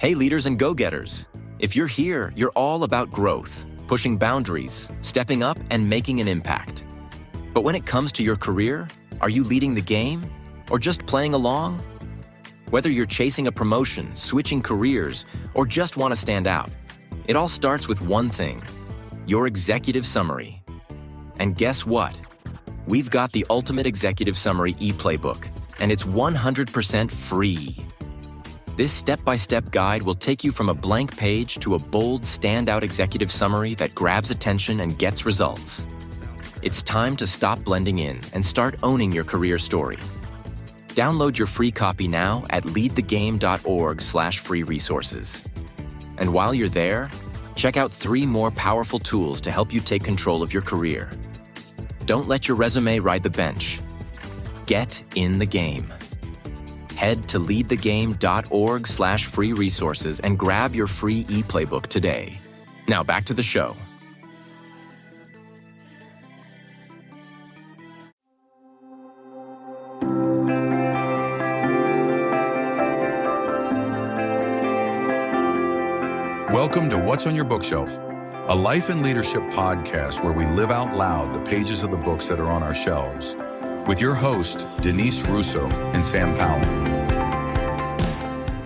Hey, leaders and go-getters. If you're here, you're all about growth, pushing boundaries, stepping up, and making an impact. But when it comes to your career, are you leading the game or just playing along? Whether you're chasing a promotion, switching careers, or just want to stand out, it all starts with one thing: your executive summary. And guess what? We've got the Ultimate Executive Summary e-playbook, and it's 100% free. This step-by-step guide will take you from a blank page to a bold, standout executive summary that grabs attention and gets results. It's time to stop blending in and start owning your career story. Download your free copy now at leadthegame.org/free resources. And while you're there, check out 3 more powerful tools to help you take control of your career. Don't let your resume ride the bench. Get in the game. Head to leadthegame.org/free resources and grab your free e-playbook today. Now back to the show. Welcome to What's on Your Bookshelf, a life and leadership podcast where we live out loud the pages of the books that are on our shelves, with your hosts, Denise Russo and Sam Powell.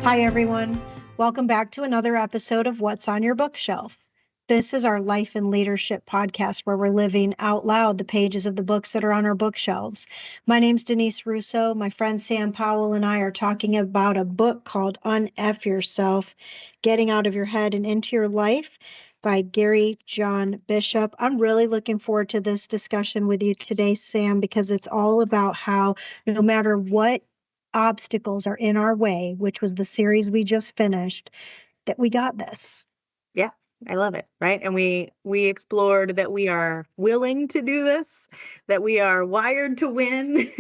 Hi, everyone. Welcome back to another episode of What's on Your Bookshelf. This is our life and leadership podcast where we're living out loud the pages of the books that are on our bookshelves. My name's Denise Russo. My friend Sam Powell and I are talking about a book called UnF Yourself, Getting Out of Your Head and Into Your Life by Gary John Bishop. I'm really looking forward to this discussion with you today, Sam, because it's all about how no matter what obstacles are in our way, which was the series we just finished, that we got this. Yeah, I love it, right? And we explored that we are willing to do this, that we are wired to win,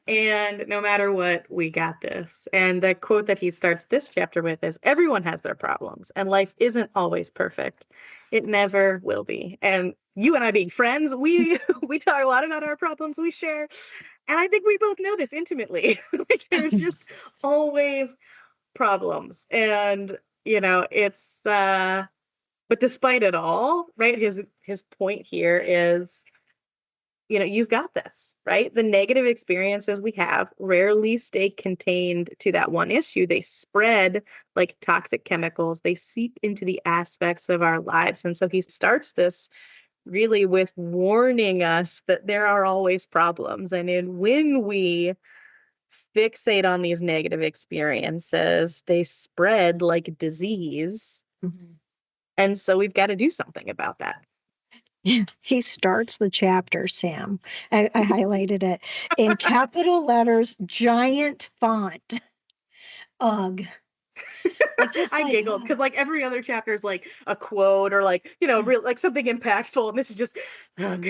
and no matter what, we got this. And the quote that he starts this chapter with is, "Everyone has their problems, and life isn't always perfect. It never will be." And you and I being friends, we talk a lot about our problems we share. And I think we both know this intimately. Like there's just always problems. And, it's but despite it all, right? His point here is, you've got this, right? The negative experiences we have rarely stay contained to that one issue. They spread like toxic chemicals. They seep into the aspects of our lives. And so he starts this really with warning us that there are always problems. And when we fixate on these negative experiences, they spread like disease. Mm-hmm. And so we've got to do something about that. He starts the chapter, Sam. I highlighted it in capital letters, giant font. Ugh. I giggled because like every other chapter is like a quote or like, real like something impactful. And this is just, ugh.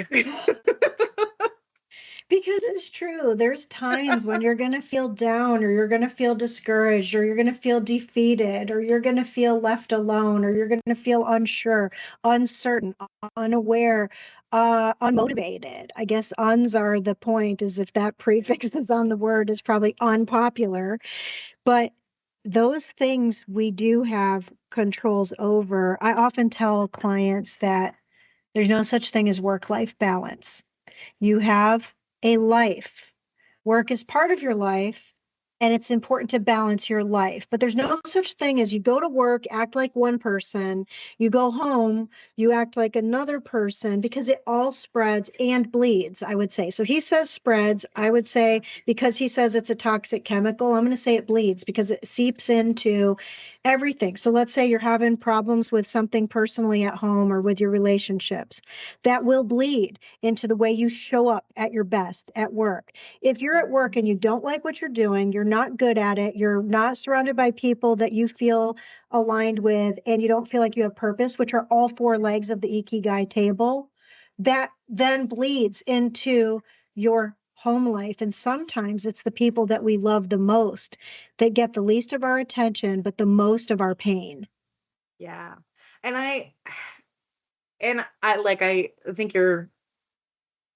Because it's true. There's times when you're going to feel down or you're going to feel discouraged or you're going to feel defeated or you're going to feel left alone or you're going to feel unsure, uncertain, unaware, unmotivated. I guess uns are the point, is if that prefix is on the word, is probably unpopular. But those things we do have controls over. I often tell clients that there's no such thing as work-life balance. You have a life. Work is part of your life, and it's important to balance your life. But there's no such thing as you go to work, act like one person, you go home, you act like another person, because it all spreads and bleeds, I would say. So he says spreads. I would say, because he says it's a toxic chemical, I'm going to say it bleeds because it seeps into everything. So let's say you're having problems with something personally at home or with your relationships. That will bleed into the way you show up at your best at work. If you're at work and you don't like what you're doing, you're not good at it, you're not surrounded by people that you feel aligned with, and you don't feel like you have purpose, which are all 4 legs of the Ikigai table, that then bleeds into your home life. And sometimes it's the people that we love the most that get the least of our attention, but the most of our pain. Yeah. And I think your,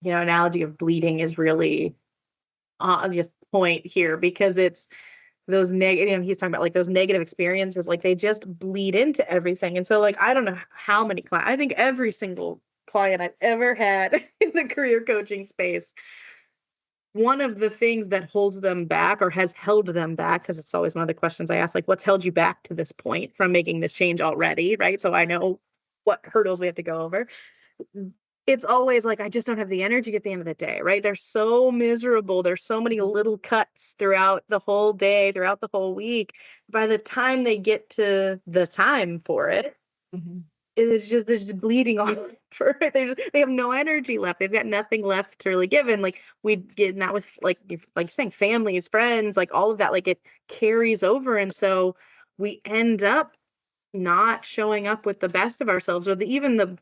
analogy of bleeding is really just point here, because it's, those negative, he's talking about like those negative experiences, like they just bleed into everything. And so like, I don't know how many clients, I think every single client I've ever had in the career coaching space, one of the things that holds them back or has held them back, because it's always one of the questions I ask, like, what's held you back to this point from making this change already, right? So I know what hurdles we have to go over. It's always like, I just don't have the energy at the end of the day, right? They're so miserable. There's so many little cuts throughout the whole day, throughout the whole week. By the time they get to the time for it, it's just there's bleeding all over. They have no energy left. They've got nothing left to really give. And like we get that with like you're saying, families, friends, like all of that, like it carries over. And so we end up not showing up with the best of ourselves, or even the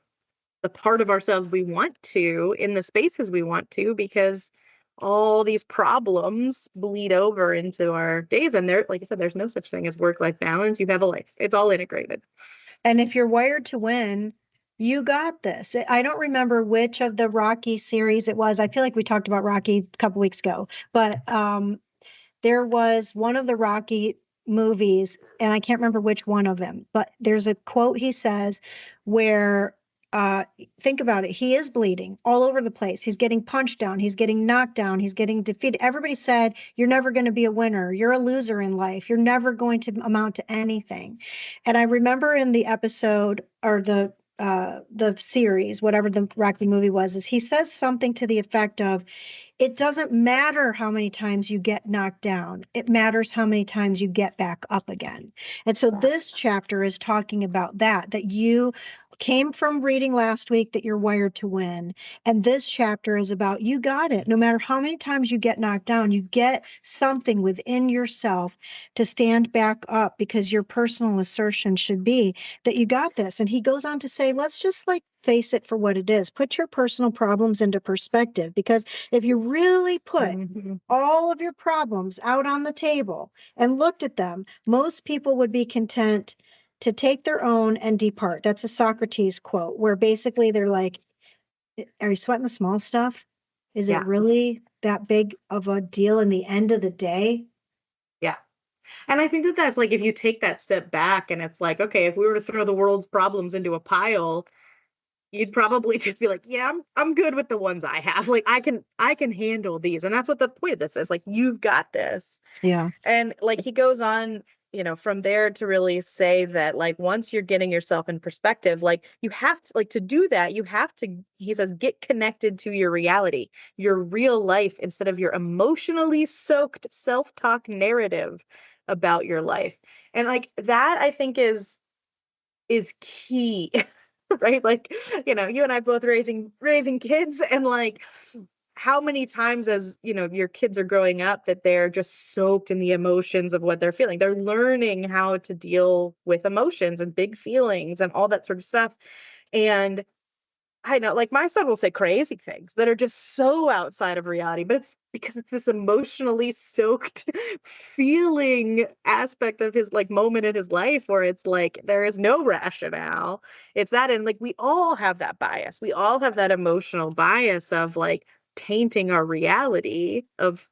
part of ourselves we want to in the spaces we want to, because all these problems bleed over into our days. And there, like I said, there's no such thing as work-life balance. You have a life. It's all integrated. And if you're wired to win, you got this. I don't remember which of the Rocky series it was. I feel like we talked about Rocky a couple weeks ago, but there was one of the Rocky movies, and I can't remember which one of them, but there's a quote he says where think about it. He is bleeding all over the place. He's getting punched down. He's getting knocked down. He's getting defeated. Everybody said, you're never going to be a winner. You're a loser in life. You're never going to amount to anything. And I remember in the episode or the series, whatever the Rocky movie was, is he says something to the effect of, it doesn't matter how many times you get knocked down. It matters how many times you get back up again. And so this chapter is talking about that you came from reading last week that you're wired to win. And this chapter is about you got it. No matter how many times you get knocked down, you get something within yourself to stand back up, because your personal assertion should be that you got this. And he goes on to say, let's just like face it for what it is. Put your personal problems into perspective, because if you really put all of your problems out on the table and looked at them, most people would be content to take their own and depart. That's a Socrates quote, where basically they're like, are you sweating the small stuff? Is it really that big of a deal in the end of the day? Yeah. And I think that that's like, if you take that step back and it's like, okay, if we were to throw the world's problems into a pile, you'd probably just be like, yeah, I'm good with the ones I have. Like I can handle these. And that's what the point of this is. Like, you've got this. Yeah. And like he goes on, from there to really say that, like, once you're getting yourself in perspective, like you have to, like, to do that, you have to, he says, get connected to your reality, your real life, instead of your emotionally soaked self-talk narrative about your life. And like that, I think is key. Right? Like, you and I both raising kids, and like how many times as your kids are growing up that they're just soaked in the emotions of what they're feeling. They're learning how to deal with emotions and big feelings and all that sort of stuff. And I know, like, my son will say crazy things that are just so outside of reality, but it's because it's this emotionally soaked feeling aspect of his like moment in his life where it's like there is no rationale. It's that, and like we all have that bias. We all have that emotional bias of like tainting our reality, of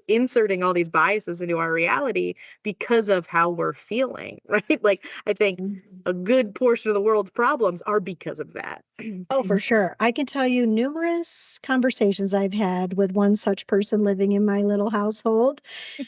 inserting all these biases into our reality because of how we're feeling, right? Like I think a good portion of the world's problems are because of that. Oh, for sure. I can tell you numerous conversations I've had with one such person living in my little household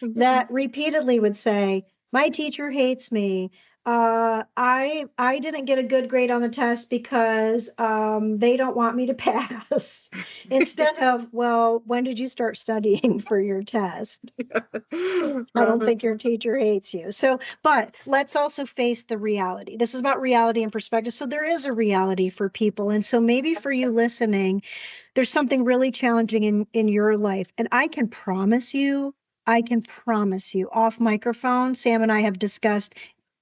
that repeatedly would say, my teacher hates me. I didn't get a good grade on the test because they don't want me to pass. Instead of, well, when did you start studying for your test? I don't think your teacher hates you. So, but let's also face the reality. This is about reality and perspective. So there is a reality for people. And so maybe for you listening, there's something really challenging in your life. And I can promise you off microphone, Sam and I have discussed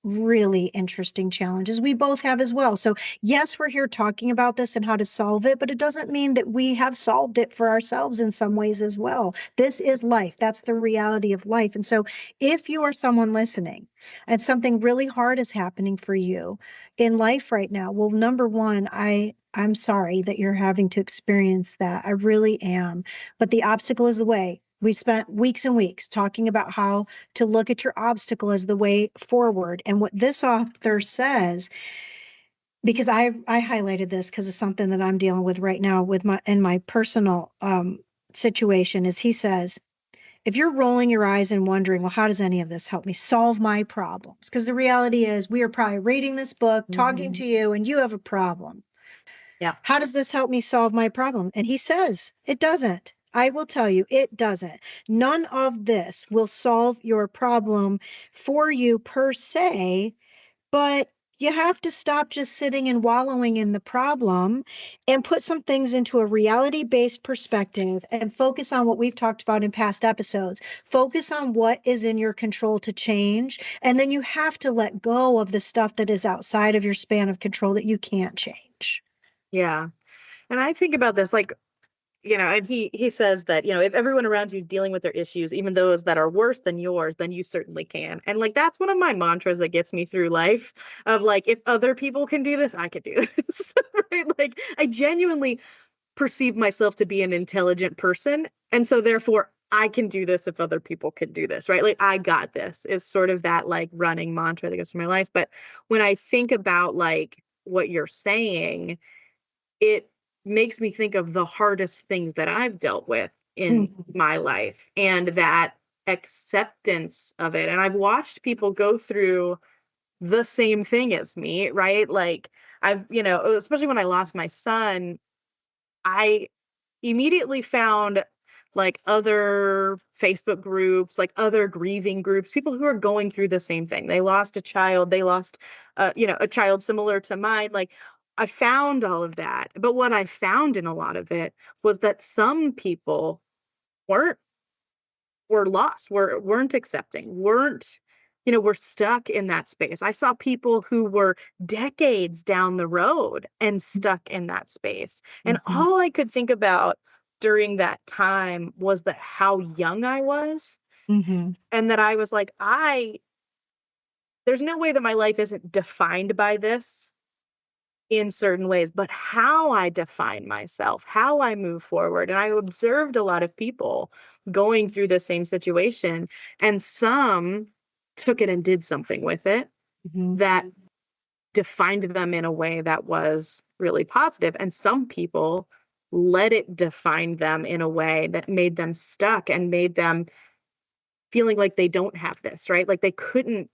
really interesting challenges. We both have as well. So yes, we're here talking about this and how to solve it, but it doesn't mean that we have solved it for ourselves in some ways as well. This is life. That's the reality of life. And so if you are someone listening and something really hard is happening for you in life right now, well, number one, I'm sorry that you're having to experience that. I really am. But the obstacle is the way. We spent weeks and weeks talking about how to look at your obstacle as the way forward. And what this author says, because I highlighted this because it's something that I'm dealing with right now with my personal situation, is he says, if you're rolling your eyes and wondering, well, how does any of this help me solve my problems? Because the reality is we are probably reading this book, talking to you, and you have a problem. Yeah. How does this help me solve my problem? And he says, it doesn't. I will tell you, it doesn't. None of this will solve your problem for you per se, but you have to stop just sitting and wallowing in the problem and put some things into a reality-based perspective and focus on what we've talked about in past episodes. Focus on what is in your control to change. And then you have to let go of the stuff that is outside of your span of control that you can't change. Yeah. And I think about this, like, and he says that, if everyone around you is dealing with their issues, even those that are worse than yours, then you certainly can. And like, that's one of my mantras that gets me through life, of like, if other people can do this, I could do this. Right? Like, I genuinely perceive myself to be an intelligent person. And so therefore I can do this if other people can do this, right? Like, I got this is sort of that like running mantra that goes through my life. But when I think about like what you're saying, it makes me think of the hardest things that I've dealt with in my life, and that acceptance of it. And I've watched people go through the same thing as me, right? Like, I've, especially when I lost my son, I immediately found like other Facebook groups, like other grieving groups, people who are going through the same thing. They lost a child, they lost, a child similar to mine. Like, I found all of that. But what I found in a lot of it was that some people weren't, were lost, weren't accepting, were stuck in that space. I saw people who were decades down the road and stuck in that space. And all I could think about during that time was that how young I was, and that I was like, there's no way that my life isn't defined by this in certain ways, but how I define myself, how I move forward. And I observed a lot of people going through the same situation, and some took it and did something with it that defined them in a way that was really positive. And some people let it define them in a way that made them stuck and made them feeling like they don't have this, right? Like they couldn't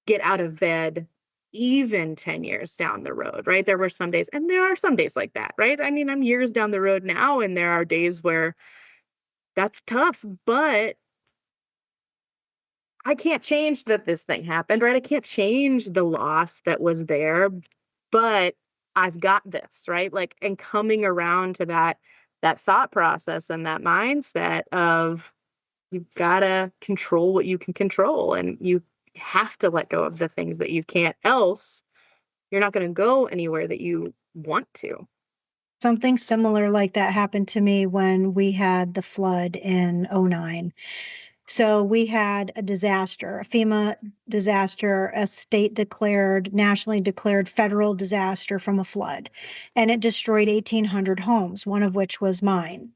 get out of bed even 10 years down the road, right? There were some days, and there are some days like that, right? I mean, I'm years down the road now, and there are days where that's tough, but I can't change that this thing happened, right? I can't change the loss that was there, but I've got this, right? Like, and coming around to that thought process and that mindset of you've got to control what you can control, and you have to let go of the things that you can't, else you're not going to go anywhere that you want to. Something similar like that happened to me when we had the flood in '09. So we had a disaster, a FEMA disaster, a state declared, nationally declared federal disaster from a flood. And it destroyed 1,800 homes, one of which was mine.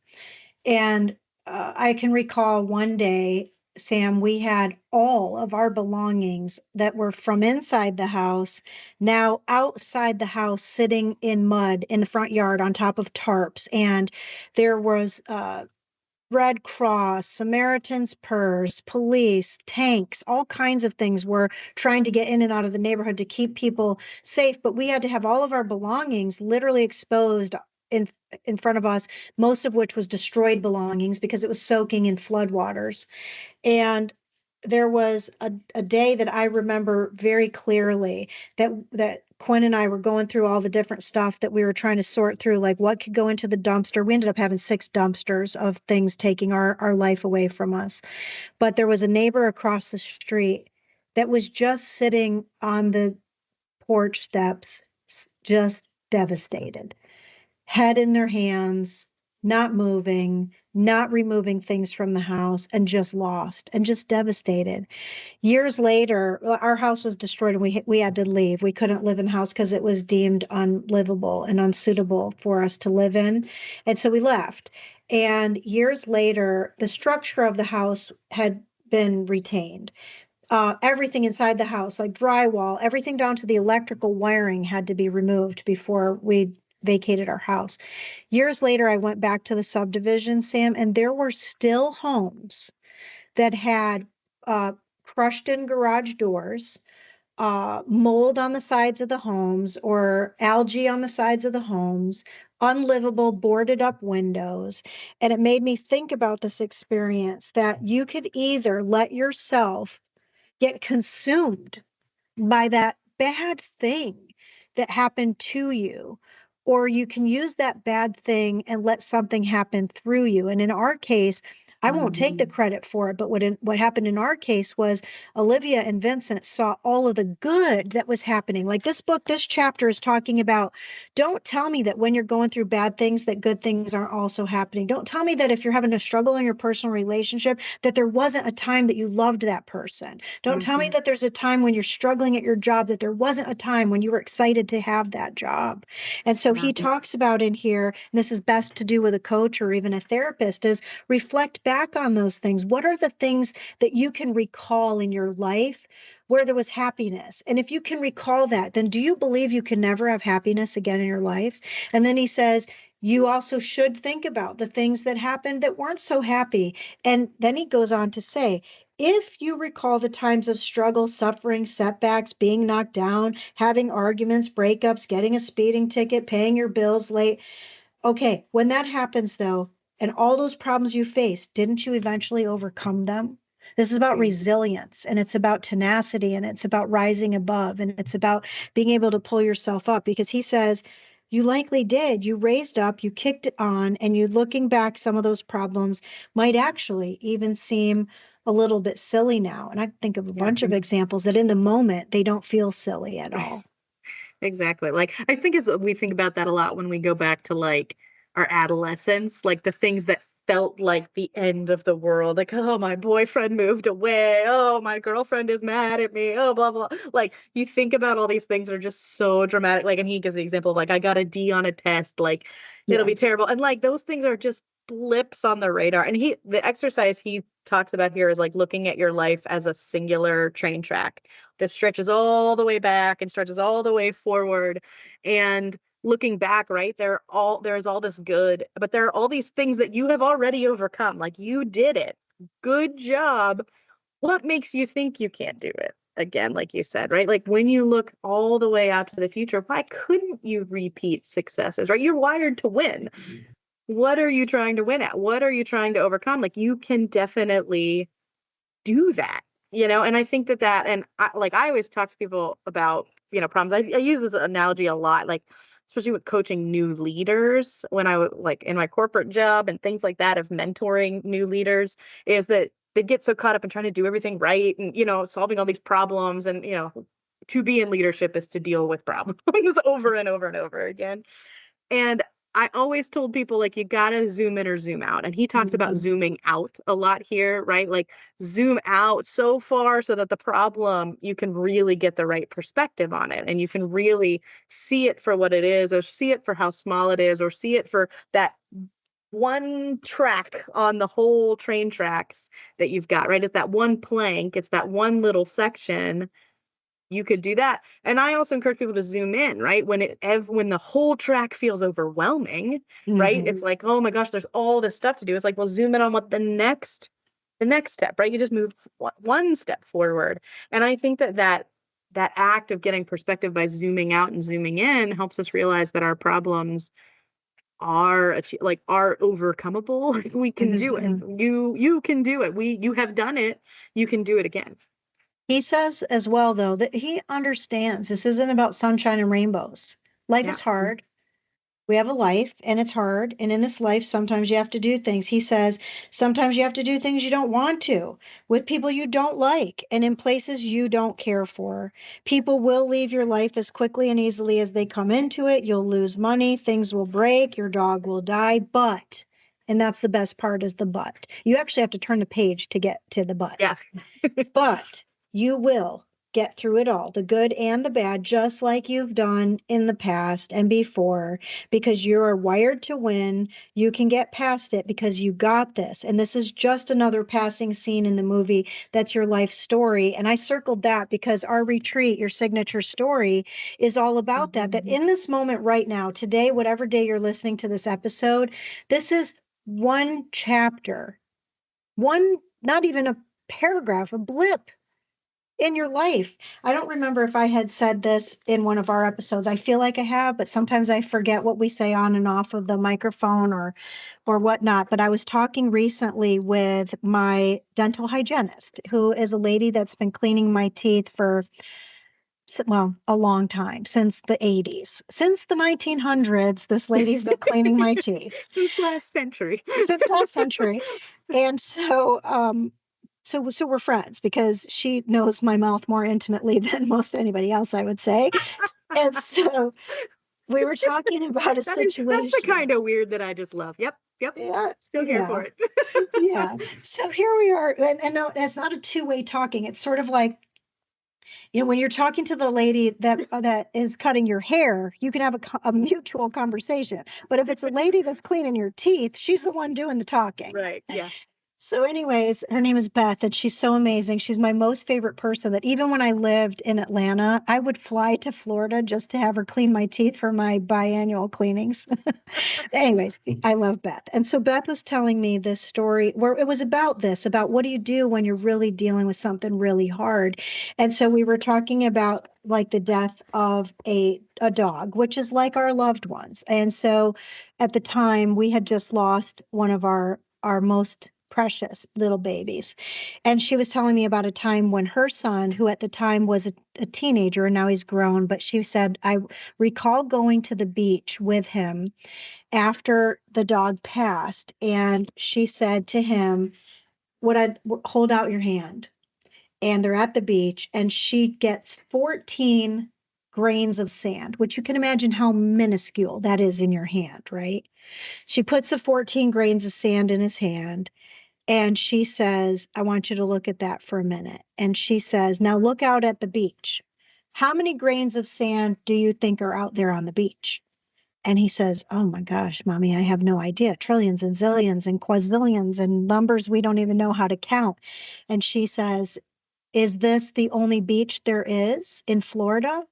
And I can recall one day, Sam, we had all of our belongings that were from inside the house now outside the house, sitting in mud in the front yard on top of tarps. And there was Red Cross, Samaritan's Purse, police, tanks, all kinds of things were trying to get in and out of the neighborhood to keep people safe. But we had to have all of our belongings literally exposed in front of us, most of which was destroyed belongings because it was soaking in floodwaters. And there was a day that I remember very clearly that Quinn and I were going through all the different stuff that we were trying to sort through, like what could go into the dumpster. We ended up having 6 dumpsters of things taking our life away from us. But there was a neighbor across the street that was just sitting on the porch steps, just devastated, head in their hands, not moving, not removing things from the house, and just lost and just devastated. Years later, our house was destroyed and we had to leave. We couldn't live in the house because it was deemed unlivable and unsuitable for us to live in. And so we left. And years later, the structure of the house had been retained. Everything inside the house, like drywall, everything down to the electrical wiring had to be removed before we vacated our house. Years later, I went back to the subdivision, Sam, and there were still homes that had crushed in garage doors, mold on the sides of the homes, or algae on the sides of the homes, unlivable, boarded up windows. And it made me think about this experience that you could either let yourself get consumed by that bad thing that happened to you, or you can use that bad thing and let something happen through you. And in our case, I won't take the credit for it, but what happened in our case was Olivia and Vincent saw all of the good that was happening. Like this book, this chapter is talking about, don't tell me that when you're going through bad things, that good things aren't also happening. Don't tell me that if you're having a struggle in your personal relationship, that there wasn't a time that you loved that person. Don't tell me that there's a time when you're struggling at your job, that there wasn't a time when you were excited to have that job. And so he talks about in here, and this is best to do with a coach or even a therapist, is reflect back on those things. What are the things that you can recall in your life where there was happiness? And if you can recall that, then do you believe you can never have happiness again in your life? And then he says, you also should think about the things that happened that weren't so happy. And then he goes on to say, if you recall the times of struggle, suffering, setbacks, being knocked down, having arguments, breakups, getting a speeding ticket, paying your bills late. Okay, when that happens though, and all those problems you face, didn't you eventually overcome them? This is about resilience, and it's about tenacity, and it's about rising above, and it's about being able to pull yourself up, because he says, you likely did. You raised up, you kicked it on, and you looking back, some of those problems might actually even seem a little bit silly now. And I think of a bunch of examples that in the moment, they don't feel silly at all. Exactly. Like, I think we think about that a lot when we go back to like our adolescence, like the things that felt like the end of the world. Like, oh, my boyfriend moved away. Oh, my girlfriend is mad at me. Oh, blah, blah. Like, you think about all these things are just so dramatic. Like, and he gives the example of like, I got a D on a test. Like, it'll be terrible. And like, those things are just blips on the radar. And the exercise he talks about here is like looking at your life as a singular train track that stretches all the way back and stretches all the way forward. And looking back, right, there's all this good, but there are all these things that you have already overcome. Like, you did it. Good job. What makes you think you can't do it again? Like you said, right? Like, when you look all the way out to the future, why couldn't you repeat successes, right? You're wired to win. What are you trying to win at? What are you trying to overcome? Like, you can definitely do that, and I think and I always talk to people about, problems. I use this analogy a lot, like, especially with coaching new leaders when I was like in my corporate job and things like that, of mentoring new leaders, is that they get so caught up in trying to do everything right and, solving all these problems. And, to be in leadership is to deal with problems over and over and over again. And I always told people, like, you got to zoom in or zoom out. And he talks about zooming out a lot here, right? Like, zoom out so far so that the problem, you can really get the right perspective on it. And you can really see it for what it is, or see it for how small it is, or see it for that one track on the whole train tracks that you've got, right? It's that one plank. It's that one little section. You could do that. And I also encourage people to zoom in, right? When the whole track feels overwhelming, right? It's like, oh my gosh, there's all this stuff to do. It's like, well, zoom in on what the next step, right? You just move one step forward. And I think that act of getting perspective by zooming out and zooming in helps us realize that our problems are overcomable. Like, we can do it. You can do it. You have done it. You can do it again. He says as well, though, that he understands this isn't about sunshine and rainbows. Life is hard. We have a life and it's hard. And in this life, sometimes you have to do things. He says, sometimes you have to do things you don't want to, with people you don't like, and in places you don't care for. People will leave your life as quickly and easily as they come into it. You'll lose money. Things will break. Your dog will die. But, and that's the best part, is the but. You actually have to turn the page to get to the but. Yeah. But you will get through it all, the good and the bad, just like you've done in the past and before, because you are wired to win. You can get past it because you got this. And this is just another passing scene in the movie. That's your life story. And I circled that because our retreat, your signature story, is all about that. That in this moment right now, today, whatever day you're listening to this episode, this is one chapter, one, not even a paragraph, a blip in your life. I don't remember if I had said this in one of our episodes. I feel like I have, but sometimes I forget what we say on and off of the microphone or whatnot. But I was talking recently with my dental hygienist, who is a lady that's been cleaning my teeth for, well, a long time, since the 80s. Since the 1900s, this lady's been cleaning my teeth. Since last century. Since last century. And so we're friends because she knows my mouth more intimately than most anybody else, I would say. And so we were talking about a situation. That's the kind of weird that I just love. Yep. Yeah, Still here yeah. for it. Yeah. So here we are. And no, it's not a two-way talking. It's sort of like, when you're talking to the lady that is cutting your hair, you can have a mutual conversation. But if it's a lady that's cleaning your teeth, she's the one doing the talking. Right. Yeah. So anyways, her name is Beth, and she's so amazing. She's my most favorite person, that even when I lived in Atlanta, I would fly to Florida just to have her clean my teeth for my biannual cleanings. Anyways, I love Beth. And so Beth was telling me this story where it was about what do you do when you're really dealing with something really hard? And so we were talking about like the death of a dog, which is like our loved ones. And so at the time we had just lost one of our most precious little babies. And she was telling me about a time when her son, who at the time was a teenager and now he's grown, but she said, I recall going to the beach with him after the dog passed. And she said to him, would I hold out your hand? And they're at the beach and she gets 14 grains of sand, which you can imagine how minuscule that is in your hand, right? She puts the 14 grains of sand in his hand. And she says, I want you to look at that for a minute. And she says, now look out at the beach. How many grains of sand do you think are out there on the beach? And he says, oh my gosh, Mommy, I have no idea. Trillions and zillions and quadrillions and numbers we don't even know how to count. And she says, is this the only beach there is in Florida?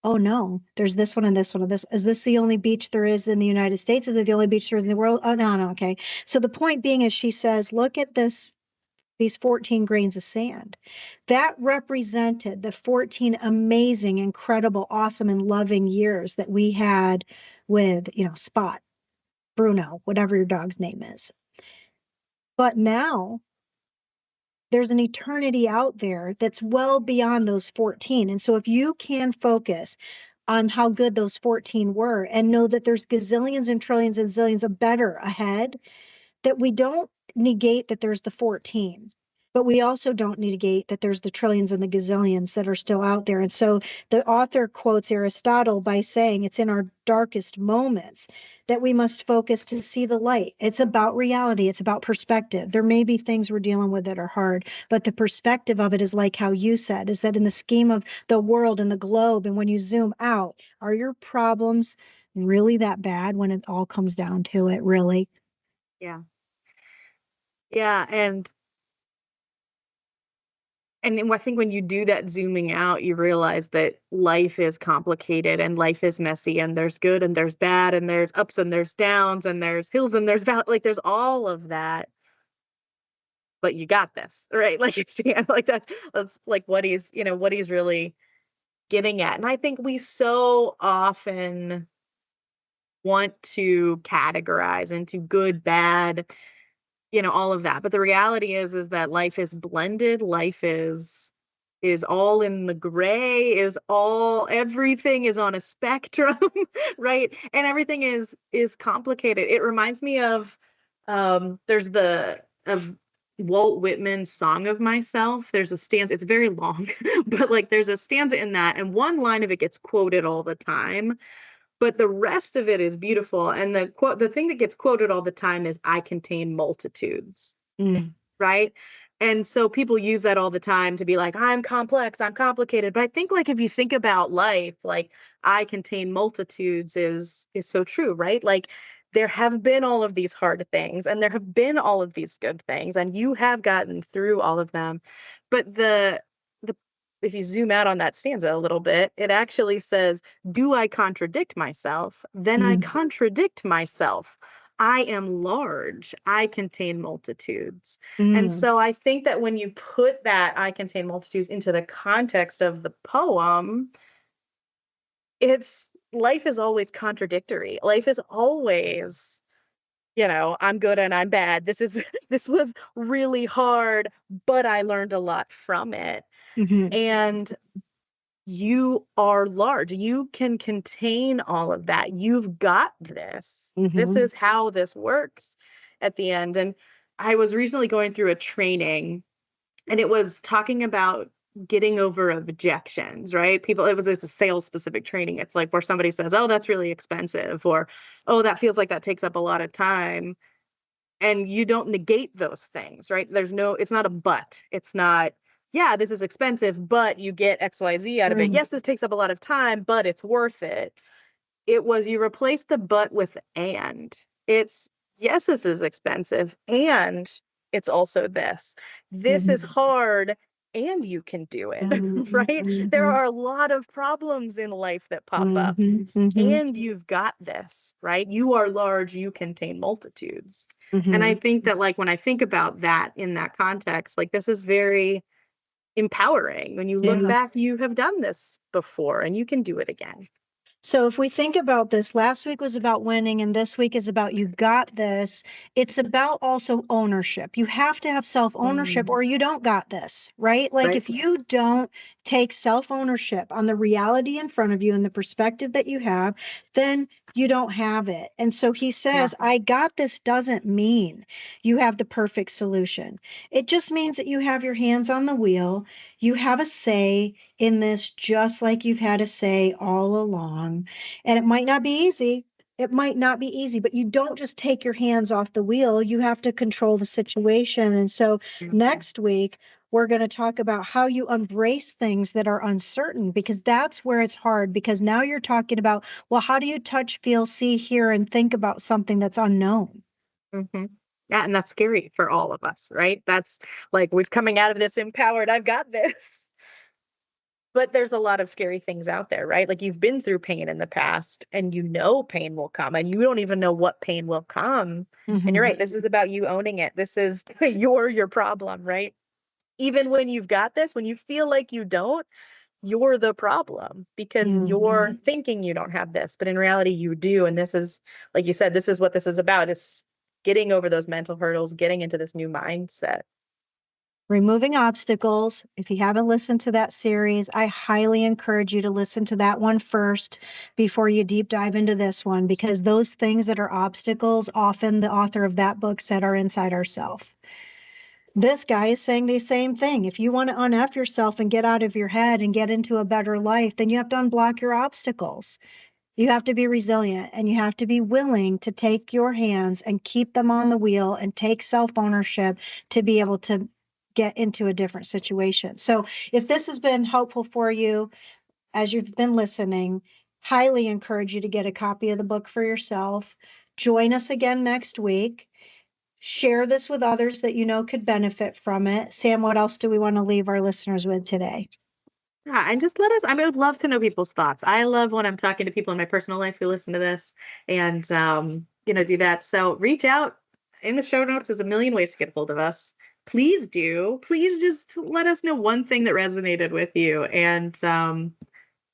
Oh no, there's this one and this one and this. Is this the only beach there is in the United States? Is it the only beach there is in the world? Oh no, okay. So the point being is she says, look at these 14 grains of sand. That represented the 14 amazing, incredible, awesome, and loving years that we had with, Spot, Bruno, whatever your dog's name is. But now there's an eternity out there that's well beyond those 14. And so if you can focus on how good those 14 were and know that there's gazillions and trillions and zillions of better ahead, that we don't negate that there's the 14, but we also don't negate that there's the trillions and the gazillions that are still out there. And so the author quotes Aristotle by saying it's in our darkest moments that we must focus to see the light. It's about reality. It's about perspective. There may be things we're dealing with that are hard, but the perspective of it is like how you said, is that in the scheme of the world and the globe, and when you zoom out, are your problems really that bad when it all comes down to it, really? Yeah. Yeah. And I think when you do that zooming out, you realize that life is complicated and life is messy and there's good and there's bad and there's ups and there's downs and there's hills and there's valleys. Like there's all of that, but you got this, right? Like like that's like what he's really getting at. And I think we so often want to categorize into good, bad, all of that. But the reality is that life is blended. Life is all in the gray, everything is on a spectrum, right? And everything is complicated. It reminds me of there's of Walt Whitman's Song of Myself. There's a stanza, it's very long, but like there's a stanza in that, and one line of it gets quoted all the time. But the rest of it is beautiful. And the thing that gets quoted all the time is, I contain multitudes, right? And so people use that all the time to be like, I'm complex, I'm complicated. But I think like if you think about life, like I contain multitudes is so true, right? Like there have been all of these hard things and there have been all of these good things and you have gotten through all of them. But the if you zoom out on that stanza a little bit, it actually says, do I contradict myself? Then I contradict myself. I am large. I contain multitudes. And so I think that when you put that I contain multitudes into the context of the poem, it's life is always contradictory. Life is always, I'm good and I'm bad. This was really hard, but I learned a lot from it. And you are large. You can contain all of that. You've got this. This is how this works at the end. And I was recently going through a training and it was talking about getting over objections, right? It's a sales specific training. It's like where somebody says, oh, that's really expensive, or, oh, that feels like that takes up a lot of time. And you don't negate those things, right? It's not a but. It's not, yeah, this is expensive, but you get XYZ out of it. Yes, this takes up a lot of time, but it's worth it. It was you replace the but with and. It's, yes, this is expensive, and it's also this. This is hard, and you can do it, right? There are a lot of problems in life that pop up, and you've got this, right? You are large, you contain multitudes. And I think that, like, when I think about that in that context, like, this is very empowering. When you look back, you have done this before, and you can do it again. So if we think about this, last week was about winning and this week is about you got this. It's about also ownership. You have to have self-ownership or you don't got this, right? Like if you don't take self-ownership on the reality in front of you and the perspective that you have, then you don't have it. And so he says, I got this doesn't mean you have the perfect solution. It just means that you have your hands on the wheel. You have a say in this, just like you've had a say all along. And it might not be easy. It might not be easy, but you don't just take your hands off the wheel. You have to control the situation. And so next week, we're going to talk about how you embrace things that are uncertain, because that's where it's hard, because now you're talking about, well, how do you touch, feel, see, hear, and think about something that's unknown? Yeah, and that's scary for all of us, right? That's like, we're coming out of this empowered, I've got this. But there's a lot of scary things out there, right? Like you've been through pain in the past and pain will come and you don't even know what pain will come. And you're right, this is about you owning it. This is your problem, right? Even when you've got this, when you feel like you don't, you're the problem because you're thinking you don't have this, but in reality you do. And this is, like you said, this is what this is about. It's getting over those mental hurdles, getting into this new mindset. Removing obstacles. If you haven't listened to that series, I highly encourage you to listen to that one first before you deep dive into this one, because those things that are obstacles, often the author of that book said, are inside ourselves. This guy is saying the same thing. If you want to UnF yourself and get out of your head and get into a better life, then you have to unblock your obstacles. You have to be resilient and you have to be willing to take your hands and keep them on the wheel and take self-ownership to be able to get into a different situation. So if this has been helpful for you as you've been listening, highly encourage you to get a copy of the book for yourself. Join us again next week. Share this with others that you know could benefit from it. Sam, what else do we want to leave our listeners with today? Yeah, and just I would love to know people's thoughts. I love when I'm talking to people in my personal life who listen to this and, do that. So reach out. In the show notes, there's a million ways to get a hold of us. Please do. Please just let us know one thing that resonated with you. And,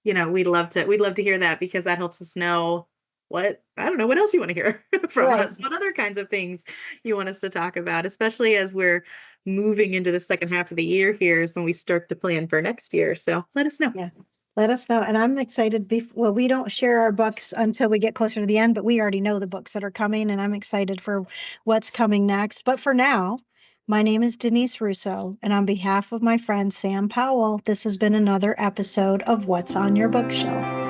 we'd love to hear that, because that helps us know what else you want to hear from us, what other kinds of things you want us to talk about, especially as we're moving into the second half of the year here is when we start to plan for next year. So let us know. Yeah. Let us know. And I'm excited. We don't share our books until we get closer to the end, but we already know the books that are coming, and I'm excited for what's coming next. But for now, my name is Denise Russo, and on behalf of my friend Sam Powell, this has been another episode of What's on Your Bookshelf.